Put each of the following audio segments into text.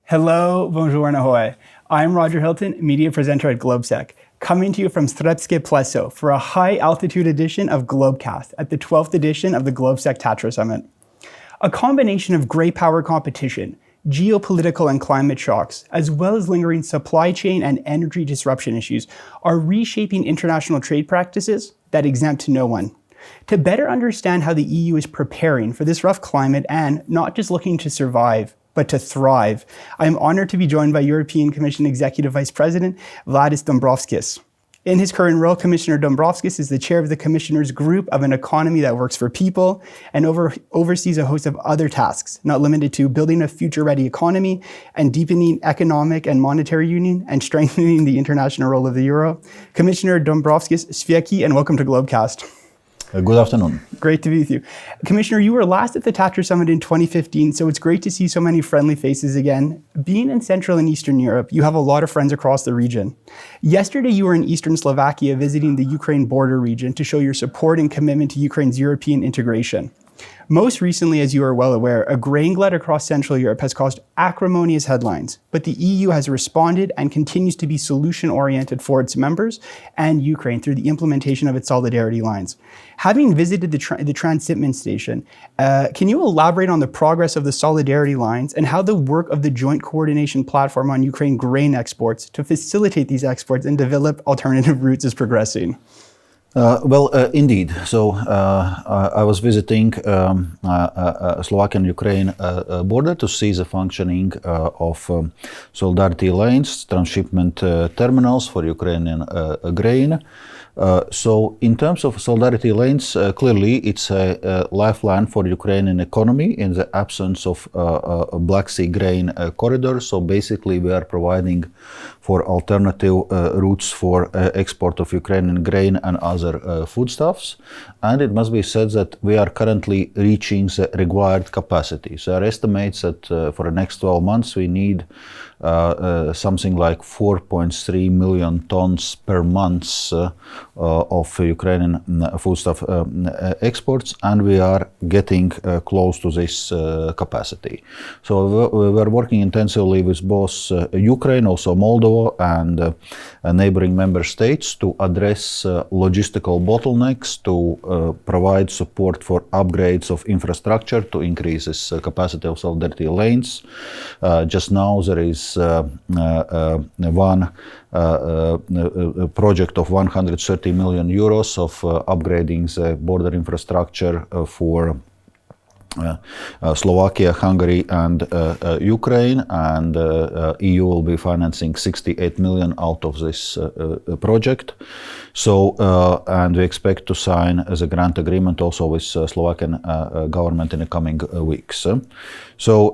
Hello, bonjour, and ahoy. I'm Roger Hilton, media presenter at GLOBSEC, coming to you from Štrbské Pleso for a high-altitude edition of GLOBcast at the 12th edition of the GLOBSEC Tatra Summit. A combination of great power competition, geopolitical and climate shocks, as well as lingering supply chain and energy disruption issues are reshaping international trade practices that exempt no one. To better understand how the EU is preparing for this rough climate and not just looking to survive, but to thrive, I am honored to be joined by European Commission Executive Vice President Valdis Dombrovskis. In his current role, Commissioner Dombrovskis is the chair of the Commissioners Group of an Economy that Works for People and oversees a host of other tasks, not limited to building a future-ready economy and deepening economic and monetary union and strengthening the international role of the euro. Commissioner Dombrovskis, Svieki, and welcome to GLOBcast. Good afternoon. Great to be with you. Commissioner, you were last at the Tatra Summit in 2015, so it's great to see so many friendly faces again. Being in Central and Eastern Europe, you have a lot of friends across the region. Yesterday, you were in Eastern Slovakia visiting the Ukraine border region to show your support and commitment to Ukraine's European integration. Most recently, as you are well aware, a grain glut across Central Europe has caused acrimonious headlines, but the EU has responded and continues to be solution-oriented for its members and Ukraine through the implementation of its solidarity lines. Having visited the transshipment station, can you elaborate on the progress of the solidarity lines and how the work of the joint coordination platform on Ukraine grain exports to facilitate these exports and develop alternative routes is progressing? Indeed. So I was visiting Slovakian-Ukraine border to see the functioning of solidarity lanes, transshipment terminals for Ukrainian grain. So in terms of solidarity lanes, clearly it's a lifeline for Ukrainian economy in the absence of a Black Sea grain corridor. So basically we are providing for alternative routes for export of Ukrainian grain and other foodstuffs. And it must be said that we are currently reaching the required capacity. So our estimates that for the next 12 months we need something like 4.3 million tons per month of Ukrainian foodstuff exports, and we are getting close to this capacity. So we were working intensively with both Ukraine, also Moldova, and neighboring member states to address logistical bottlenecks, to provide support for upgrades of infrastructure to increase this capacity of solidarity lanes. Just now there is one project of 130 million euros of upgrading the border infrastructure for Slovakia, Hungary, and Ukraine, and EU will be financing 68 million out of this project. So, and we expect to sign as a grant agreement also with Slovakian government in the coming weeks. So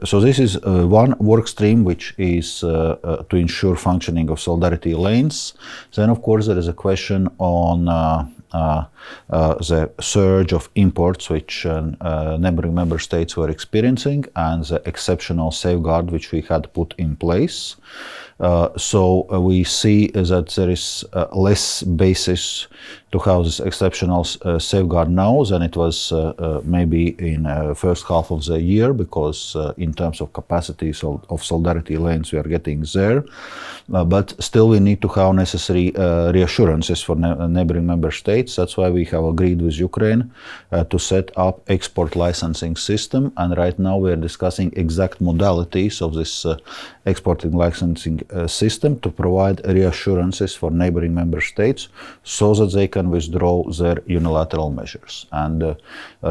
this is one work stream which is to ensure functioning of solidarity lanes. Then, of course, there is a question on the surge of imports which neighboring member states were experiencing and the exceptional safeguard which we had put in place. So we see that there is less basis to have this exceptional safeguard now than it was maybe in first half of the year, because in terms of capacities of solidarity lanes we are getting there. But still we need to have necessary reassurances for neighboring member states. That's why we have agreed with Ukraine to set up export licensing system, and right now we are discussing exact modalities of this exporting licensing system to provide reassurances for neighboring member states so that they can withdraw their unilateral measures. And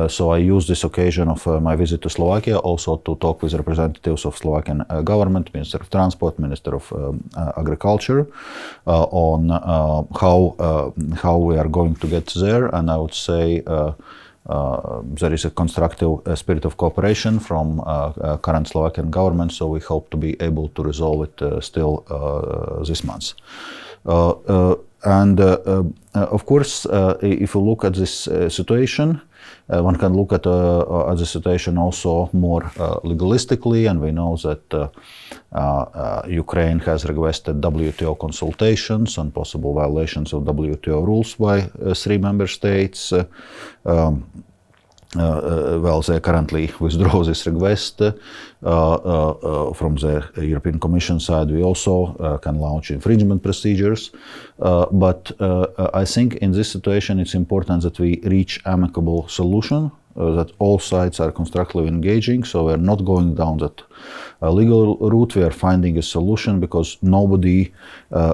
so I use this occasion of my visit to Slovakia also to talk with representatives of Slovakian government, Minister of Transport, Minister of Agriculture, on how we are going to get there. And I would say there is a constructive spirit of cooperation from current Slovakian government, so we hope to be able to resolve it still this month. Of course, if you look at this situation, one can look at the situation also more legalistically, and we know that Ukraine has requested WTO consultations on possible violations of WTO rules by 3 member states. they currently withdraw this request from the European Commission side. We also can launch infringement procedures. But I think in this situation it's important that we reach amicable solution, that all sides are constructively engaging. So we're not going down that legal route. We are finding a solution because nobody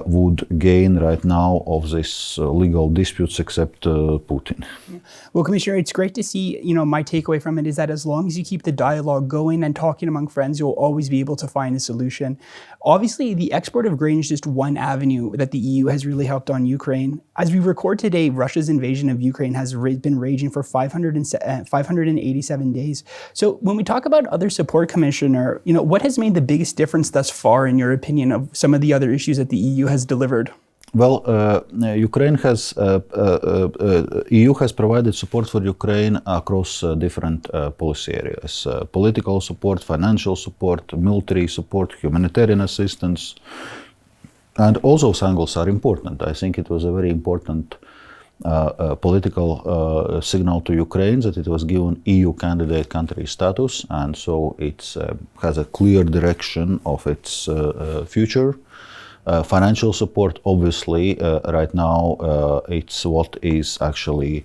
would gain right now of this legal disputes except Putin. Yeah. Well, Commissioner, it's great to see, my takeaway from it is that as long as you keep the dialogue going and talking among friends, you'll always be able to find a solution. Obviously, the export of grain is just one avenue that the EU has really helped on Ukraine. As we record today, Russia's invasion of Ukraine has been raging for 587 days. So when we talk about other support, Commissioner, what has made the biggest difference thus far, in your opinion, of some of the other issues that the EU has delivered? Well, EU has provided support for Ukraine across different policy areas: political support, financial support, military support, humanitarian assistance, and all those angles are important. I think it was a very important political signal to Ukraine that it was given EU candidate country status, and so it has a clear direction of its future. Financial support, obviously, right now it's what is actually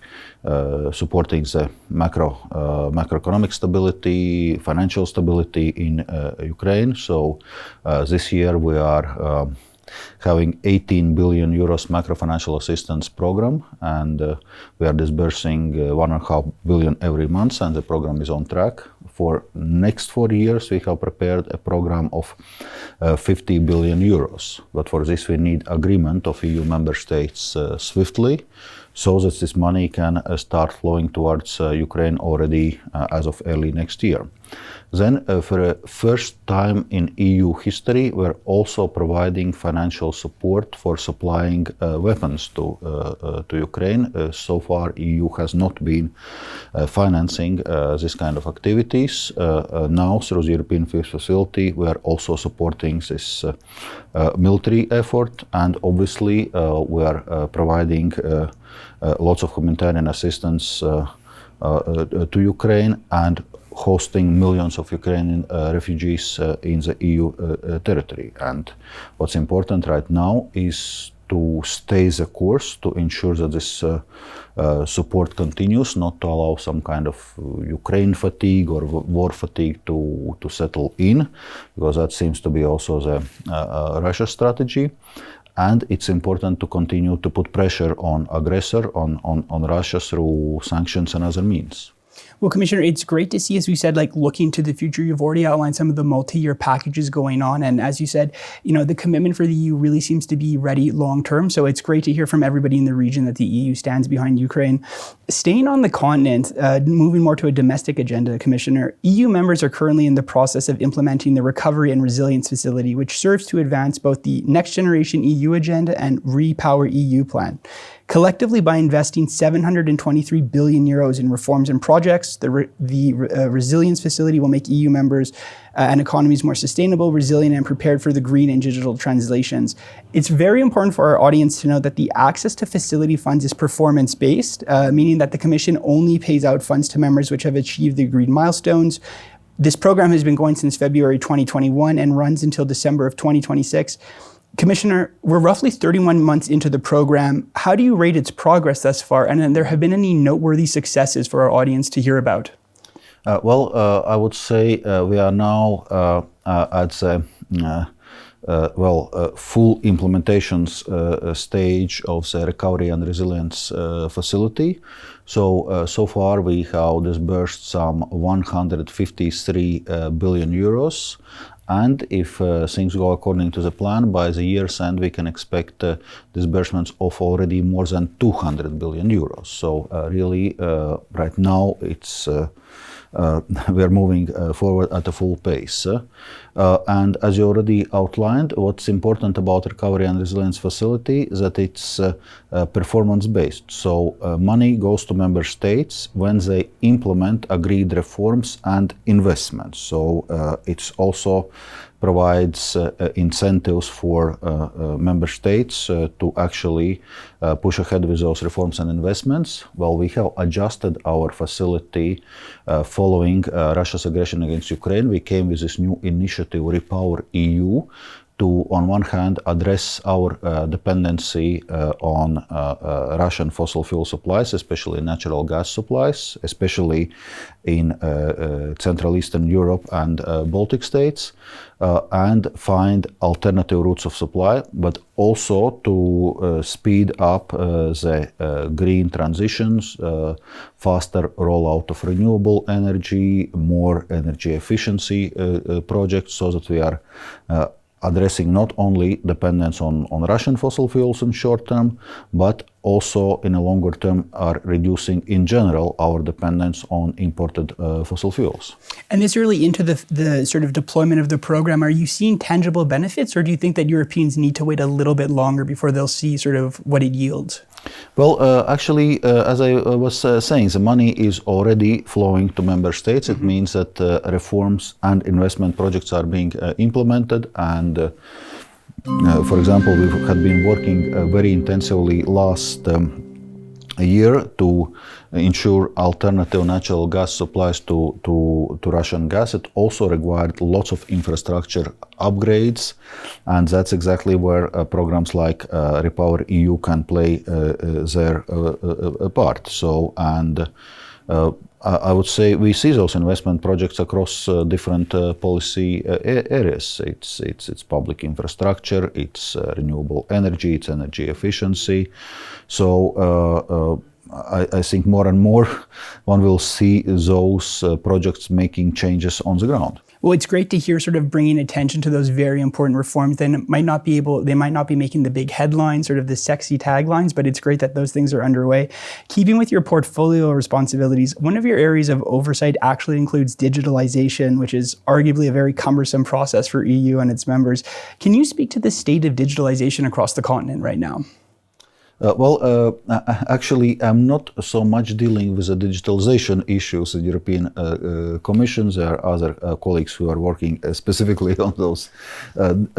supporting the macroeconomic stability, financial stability in Ukraine. So this year we are having 18 billion euros macro-financial assistance program, and we are disbursing 1.5 billion every month, and the program is on track. For next 4 years, we have prepared a program of 50 billion euros. But for this, we need agreement of EU member states swiftly, so that this money can start flowing towards Ukraine already as of early next year. Then, for the first time in EU history, we're also providing financial support for supplying weapons to Ukraine. So far, EU has not been financing this kind of activities. Now, through the European Peace Facility, we are also supporting this military effort, and obviously, we are providing lots of humanitarian assistance to Ukraine and hosting millions of Ukrainian refugees in the EU territory. And what's important right now is to stay the course, to ensure that this support continues, not to allow some kind of Ukraine fatigue or war fatigue to settle in, because that seems to be also the Russia strategy. And it's important to continue to put pressure on aggressor, on Russia through sanctions and other means. Well, Commissioner, it's great to see, as we said, looking to the future. You've already outlined some of the multi-year packages going on. And as you said, the commitment for the EU really seems to be ready long-term. So it's great to hear from everybody in the region that the EU stands behind Ukraine. Staying on the continent, moving more to a domestic agenda, Commissioner, EU members are currently in the process of implementing the Recovery and Resilience Facility, which serves to advance both the Next Generation EU agenda and Repower EU plan. Collectively, by investing 723 billion euros in reforms and projects, the Resilience Facility will make EU members and economies more sustainable, resilient, and prepared for the green and digital translations. It's very important for our audience to know that the access to facility funds is performance-based, meaning that the Commission only pays out funds to members which have achieved the green milestones. This program has been going since February 2021 and runs until December of 2026. Commissioner, we're roughly 31 months into the program. How do you rate its progress thus far? And then there have been any noteworthy successes for our audience to hear about? I would say we are now at the full implementations stage of the Recovery and Resilience Facility. So far we have disbursed some 153 billion euros. And if things go according to the plan, by the year's end, we can expect disbursements of already more than 200 billion euros. So really, right now, it's we are moving forward at a full pace. And as you already outlined, what's important about Recovery and Resilience Facility is that it's performance-based. So money goes to member states when they implement agreed reforms and investments. So it's also provides incentives for member states to actually push ahead with those reforms and investments. Well, we have adjusted our facility following Russia's aggression against Ukraine. We came with this new initiative, Repower EU, to, on one hand, address our dependency on Russian fossil fuel supplies, especially natural gas supplies, especially in Central Eastern Europe and Baltic states, and find alternative routes of supply, but also to speed up the green transitions, faster rollout of renewable energy, more energy efficiency projects, so that we are addressing not only dependence on Russian fossil fuels in short term, but also in a longer term are reducing in general our dependence on imported fossil fuels. And this early into the sort of deployment of the program, are you seeing tangible benefits, or do you think that Europeans need to wait a little bit longer before they'll see sort of what it yields? Well, actually, as I was saying, the money is already flowing to member states. It means that reforms and investment projects are being implemented. And for example, we had been working very intensively last year to ensure alternative natural gas supplies to Russian gas. It also required lots of infrastructure upgrades, and that's exactly where programs like Repower EU can play their part. So, and I would say we see those investment projects across different policy areas. It's public infrastructure, it's renewable energy, it's energy efficiency. So I think more and more one will see those projects making changes on the ground. Well, it's great to hear sort of bringing attention to those very important reforms. They might not be making the big headlines, sort of the sexy taglines, but it's great that those things are underway. Keeping with your portfolio responsibilities, one of your areas of oversight actually includes digitalization, which is arguably a very cumbersome process for EU and its members. Can you speak to the state of digitalization across the continent right now? Actually, I'm not so much dealing with the digitalization issues in the European Commission. There are other colleagues who are working specifically on those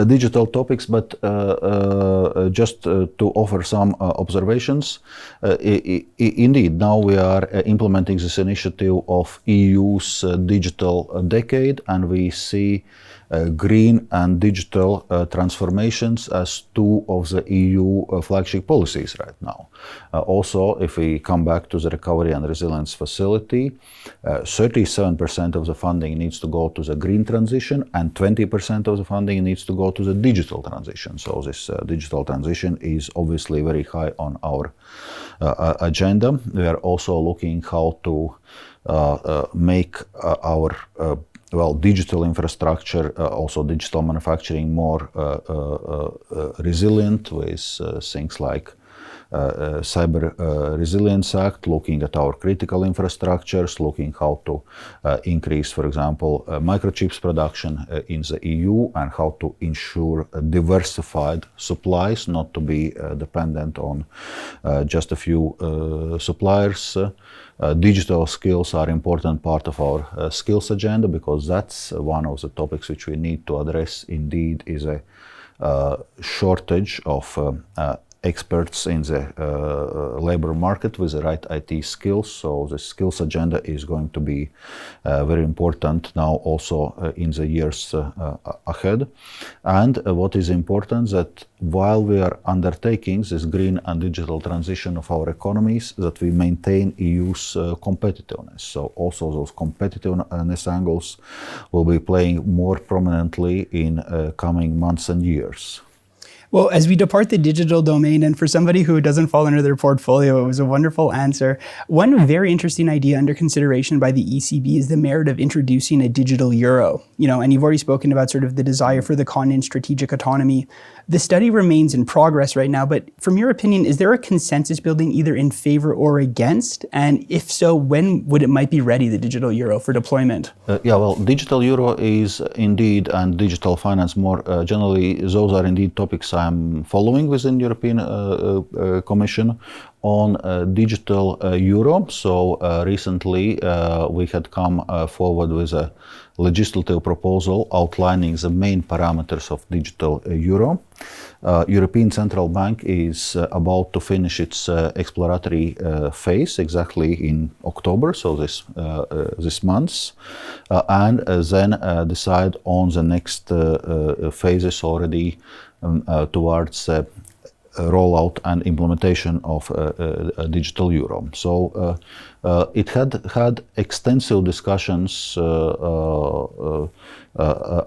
digital topics, but just to offer some observations, indeed, now we are implementing this initiative of EU's digital decade, and we see green and digital transformations as two of the EU flagship policies right now. Also, if we come back to the Recovery and Resilience Facility, 37% of the funding needs to go to the green transition and 20% of the funding needs to go to the digital transition. So this digital transition is obviously very high on our agenda. We are also looking how to make our digital infrastructure, also digital manufacturing, more resilient with things like Cyber Resilience Act, looking at our critical infrastructures, looking how to increase, for example, microchips production in the EU, and how to ensure diversified supplies, not to be dependent on just a few suppliers. Digital skills are an important part of our skills agenda, because that's one of the topics which we need to address. Indeed, is a shortage of experts in the labor market with the right IT skills. So the skills agenda is going to be very important now also in the years ahead. And what is important, that while we are undertaking this green and digital transition of our economies, that we maintain EU's competitiveness. So also those competitiveness angles will be playing more prominently in coming months and years. Well, as we depart the digital domain, and for somebody who doesn't fall under their portfolio, it was a wonderful answer. One very interesting idea under consideration by the ECB is the merit of introducing a digital euro. And you've already spoken about sort of the desire for the continent's strategic autonomy. The study remains in progress right now, but from your opinion, is there a consensus building either in favor or against? And if so, when would it might be ready, the digital euro, for deployment? Digital euro is indeed, and digital finance more generally, those are indeed topics I I'm following within European Commission on digital euro. So recently we had come forward with a legislative proposal outlining the main parameters of digital euro. European Central Bank is about to finish its exploratory phase exactly in October, so this month, and then decide on the next phases already towards rollout and implementation of digital euro. So it had extensive discussions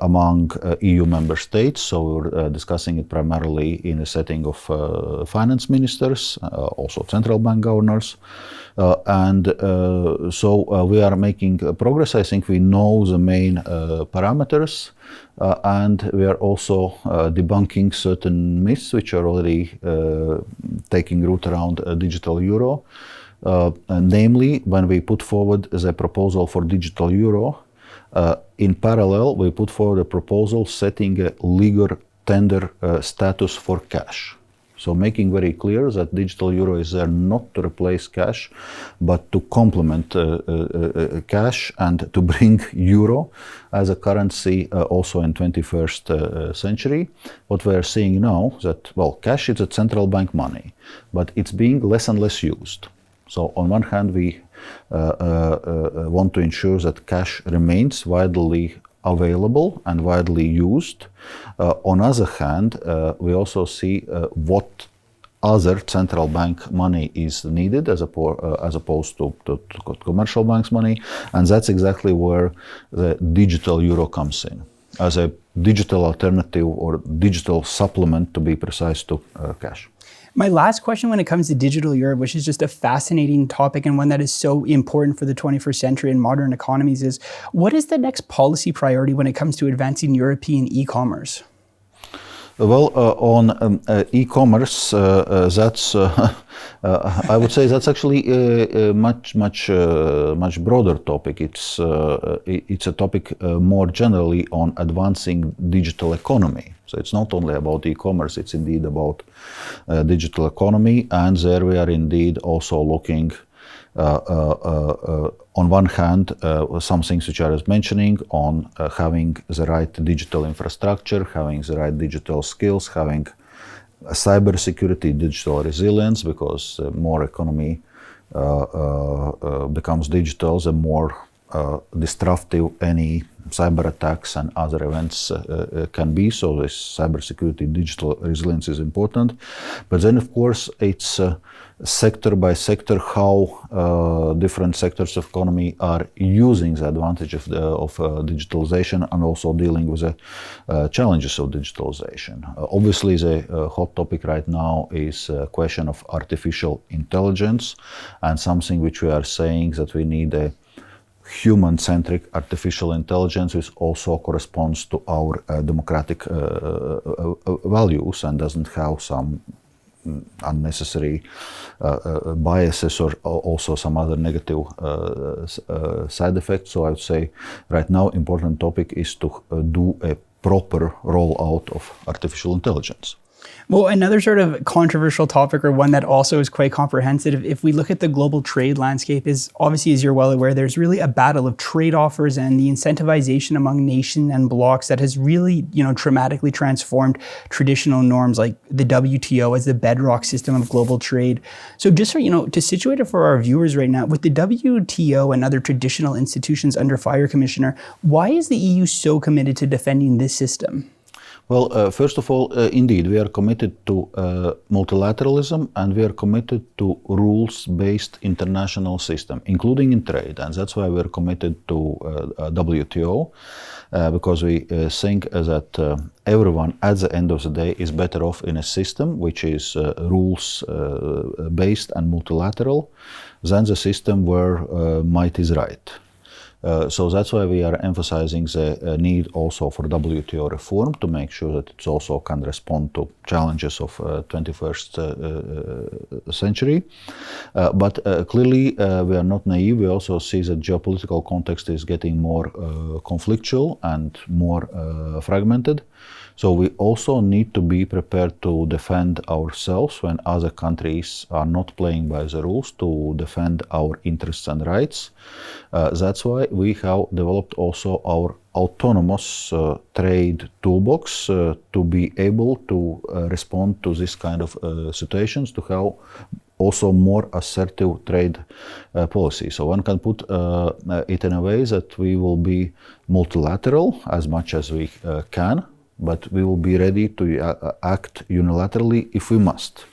among EU member states. So we're discussing it primarily in a setting of finance ministers, also central bank governors. So we are making progress. I think we know the main parameters, and we are also debunking certain myths which are already taking root around digital euro. Namely, when we put forward the proposal for digital euro, in parallel, we put forward a proposal setting a legal tender status for cash. So making very clear that digital euro is there not to replace cash, but to complement cash and to bring euro as a currency also in 21st century. What we are seeing now that, well, cash is a central bank money, but it's being less and less used. So on one hand, we want to ensure that cash remains widely available and widely used. On other hand, we also see what other central bank money is needed as opposed to commercial banks' money, and that's exactly where the digital euro comes in, as a digital alternative or digital supplement, to be precise, to cash. My last question when it comes to digital Europe, which is just a fascinating topic and one that is so important for the 21st century and modern economies, is what is the next policy priority when it comes to advancing European e-commerce? Well, on e-commerce, that's I would say that's actually a much broader topic. It's a topic more generally on advancing digital economy. So it's not only about e-commerce; it's indeed about digital economy, and there we are indeed also looking. On one hand, some things which I was mentioning on having the right digital infrastructure, having the right digital skills, having cybersecurity, digital resilience, because more economy becomes digital, the more disruptive any cyber attacks and other events can be. So this cybersecurity, digital resilience is important. But then, of course, it's sector by sector how different sectors of economy are using the advantage of digitalization and also dealing with the challenges of digitalization. Obviously, the hot topic right now is a question of artificial intelligence, and something which we are saying that we need a human-centric artificial intelligence, which also corresponds to our democratic values and doesn't have some unnecessary biases or also some other negative side effects. So I would say right now important topic is to do a proper rollout of artificial intelligence. Well, another sort of controversial topic, or one that also is quite comprehensive, if we look at the global trade landscape, is obviously, as you're well aware, there's really a battle of trade offers and the incentivization among nations and blocs that has really, dramatically transformed traditional norms like the WTO as the bedrock system of global trade. So just for, to situate it for our viewers right now, with the WTO and other traditional institutions under fire, Commissioner, why is the EU so committed to defending this system? Well, first of all, indeed, we are committed to multilateralism, and we are committed to rules-based international system, including in trade. And that's why we are committed to WTO, because we think that everyone, at the end of the day, is better off in a system which is rules-based and multilateral than the system where might is right. So that's why we are emphasizing the need also for WTO reform to make sure that it also can respond to challenges of 21st century. But clearly we are not naive. We also see that geopolitical context is getting more conflictual and more fragmented. So we also need to be prepared to defend ourselves when other countries are not playing by the rules, to defend our interests and rights. That's why we have developed also our autonomous trade toolbox to be able to respond to this kind of situations, to have also more assertive trade policy. So one can put it in a way that we will be multilateral as much as we can, but we will be ready to act unilaterally if we must.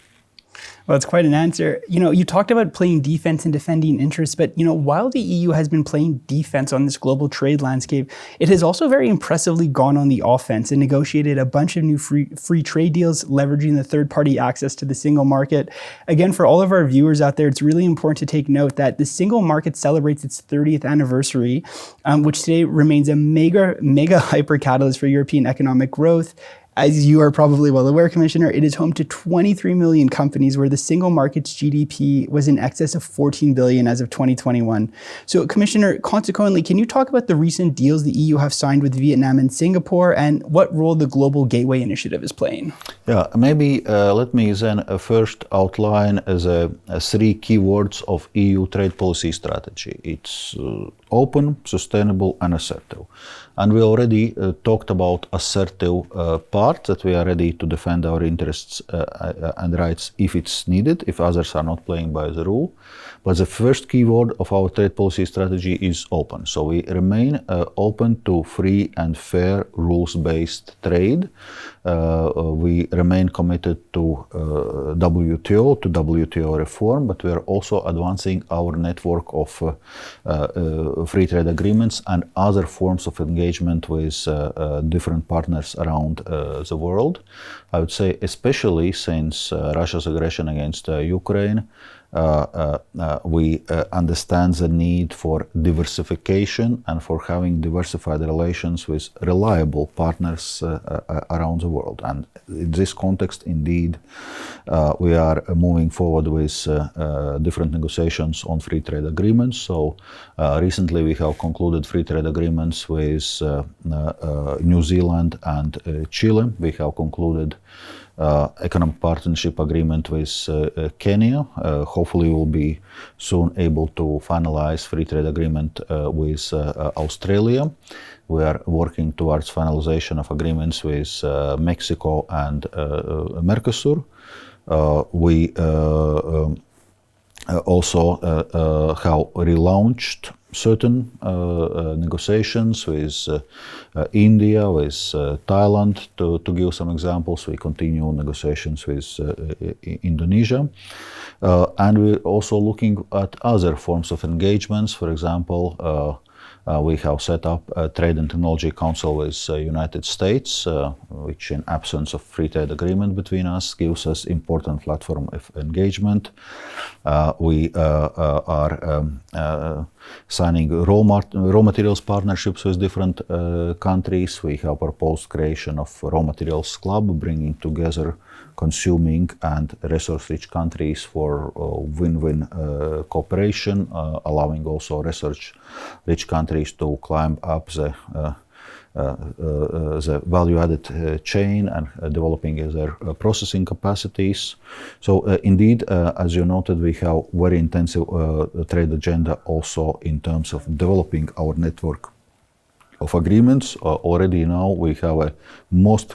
Well, it's quite an answer. You talked about playing defense and defending interests, but while the EU has been playing defense on this global trade landscape, it has also very impressively gone on the offense and negotiated a bunch of new free trade deals, leveraging the third-party access to the single market. Again, for all of our viewers out there, it's really important to take note that the single market celebrates its 30th anniversary, which today remains a mega hyper catalyst for European economic growth. As you are probably well aware, Commissioner, it is home to 23 million companies where the single market's GDP was in excess of 14 billion as of 2021. So, Commissioner, consequently, can you talk about the recent deals the EU have signed with Vietnam and Singapore and what role the Global Gateway Initiative is playing? Yeah, maybe let me then first outline the three keywords of EU trade policy strategy. It's open, sustainable, and assertive. And we already talked about assertive part, that we are ready to defend our interests and rights if it's needed, if others are not playing by the rule. But the first keyword of our trade policy strategy is open. So we remain open to free and fair rules-based trade. We remain committed to WTO reform, but we are also advancing our network of free trade agreements and other forms of engagement with different partners around the world. I would say especially since Russia's aggression against Ukraine, we understand the need for diversification and for having diversified relations with reliable partners around the world. And in this context, indeed, we are moving forward with different negotiations on free trade agreements. So recently we have concluded free trade agreements with New Zealand and Chile. We have concluded economic partnership agreement with Kenya. Hopefully we'll be soon able to finalize free trade agreement with Australia. We are working towards finalization of agreements with Mexico and Mercosur. We also have relaunched certain negotiations with India, with Thailand, to give some examples. We continue negotiations with Indonesia. And we're also looking at other forms of engagements. For example, we have set up a Trade and Technology Council with United States, which in absence of free trade agreement between us gives us important platform of engagement. We are signing raw materials partnerships with different countries. We have proposed creation of raw materials club, bringing together consuming and resource-rich countries for win-win cooperation, allowing also resource-rich countries to climb up the value-added chain and developing their processing capacities. So indeed, as you noted, we have very intensive trade agenda also in terms of developing our network of agreements. Already now we have a most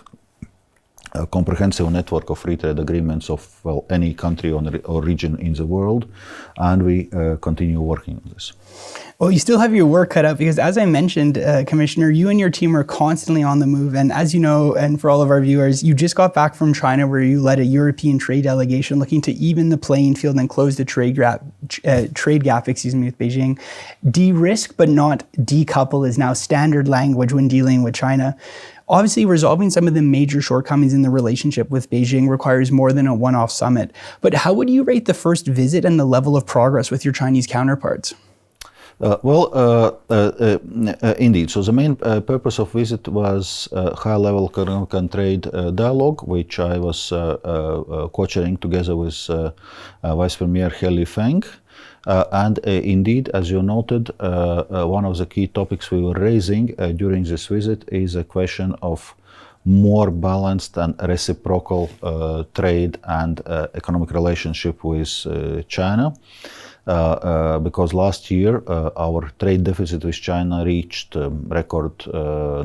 comprehensive network of free trade agreements of any country or region in the world, and we continue working on this. Well, you still have your work cut out because, as I mentioned, Commissioner, you and your team are constantly on the move. And as you know, and for all of our viewers, you just got back from China where you led a European trade delegation looking to even the playing field and close the trade gap with Beijing. De-risk but not decouple is now standard language when dealing with China. Obviously, resolving some of the major shortcomings in the relationship with Beijing requires more than a one-off summit. But how would you rate the first visit and the level of progress with your Chinese counterparts? Indeed. So the main purpose of visit was high-level economic and trade dialogue, which I was co-chairing together with Vice Premier Heli Feng. And indeed, as you noted, one of the key topics we were raising during this visit is a question of more balanced and reciprocal trade and economic relationship with China. Because last year our trade deficit with China reached record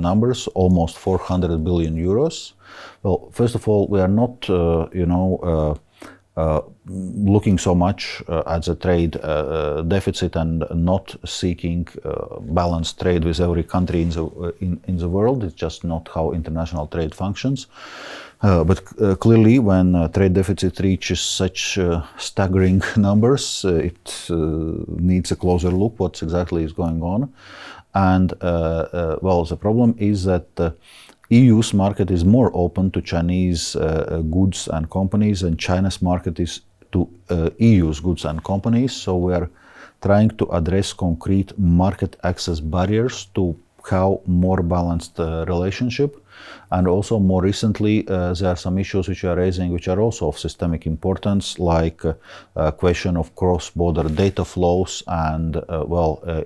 numbers, almost 400 billion euros. Well, first of all, we are not, looking so much at the trade deficit and not seeking balanced trade with every country in the world. It's just not how international trade functions. But clearly, when trade deficit reaches such staggering numbers, it needs a closer look what exactly is going on. And the problem is that the EU's market is more open to Chinese goods and companies, and China's market is to EU's goods and companies. So we are trying to address concrete market access barriers to have more balanced relationship. And also more recently, there are some issues which we are raising which are also of systemic importance, like question of cross-border data flows and,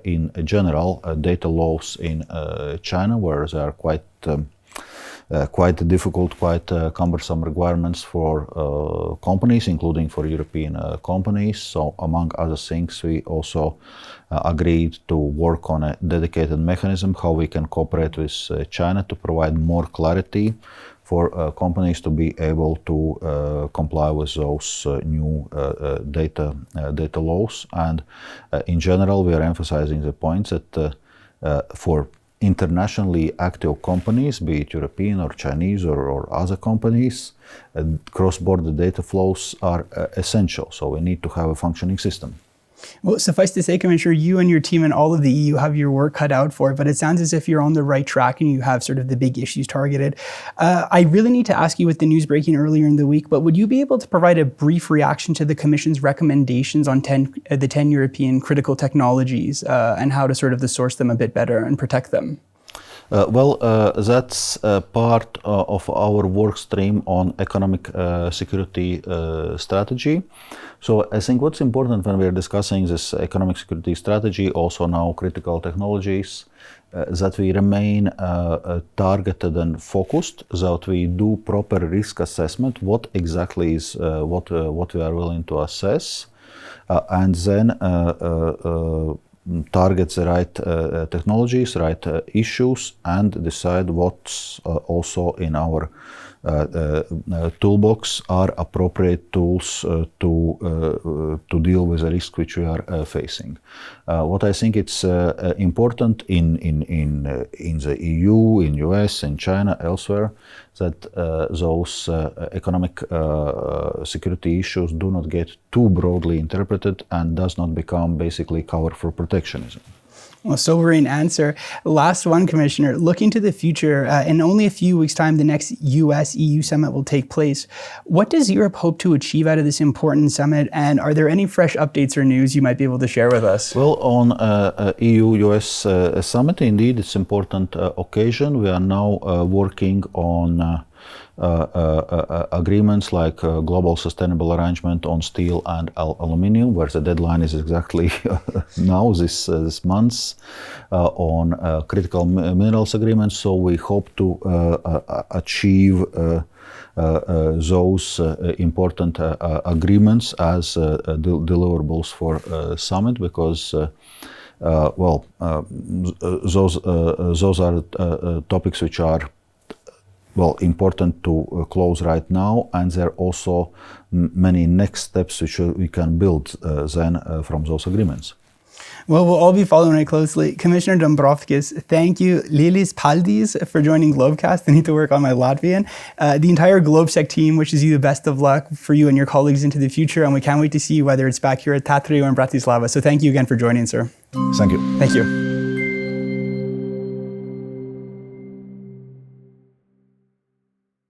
in general, data laws in China, where there are quite difficult, quite cumbersome requirements for companies, including for European companies. So among other things, we also agreed to work on a dedicated mechanism how we can cooperate with China to provide more clarity for companies to be able to comply with those new data laws. And in general, we are emphasizing the point that for internationally active companies, be it European or Chinese or other companies, cross-border data flows are essential. So we need to have a functioning system. Well, suffice to say, Commissioner, you and your team and all of the EU have your work cut out for it, but it sounds as if you're on the right track and you have sort of the big issues targeted. I really need to ask you with the news breaking earlier in the week, but would you be able to provide a brief reaction to the Commission's recommendations on the 10 European critical technologies and how to sort of source them a bit better and protect them? That's part of our work stream on economic security strategy. So I think what's important when we're discussing this economic security strategy, also now critical technologies, that we remain targeted and focused, that we do proper risk assessment, what exactly is what we are willing to assess, and then target the right technologies, right issues, and decide what's also in our toolbox are appropriate tools to deal with the risk which we are facing. What I think it's important in the EU, in US, in China, elsewhere, that those economic security issues do not get too broadly interpreted and does not become basically cover for protectionism. Well, sobering answer. Last one, Commissioner. Looking to the future, in only a few weeks' time, the next US-EU summit will take place. What does Europe hope to achieve out of this important summit? And are there any fresh updates or news you might be able to share with us? Well, on EU-US summit, indeed, it's an important occasion. We are now working on agreements like global sustainable arrangement on steel and aluminium, where the deadline is exactly now, this month, on critical minerals agreements. So we hope to achieve those important agreements as deliverables for summit, because those are topics which are important to close right now, and there are also many next steps which we can build then from those agreements. Well, we'll all be following it closely. Commissioner Dombrovskis, thank you. Valdis Dombrovskis for joining GLOBcast. I need to work on my Latvian. The entire GLOBSEC team wishes you the best of luck for you and your colleagues into the future, and we can't wait to see you, whether it's back here at Tatra or in Bratislava. So thank you again for joining, sir. Thank you. Thank you.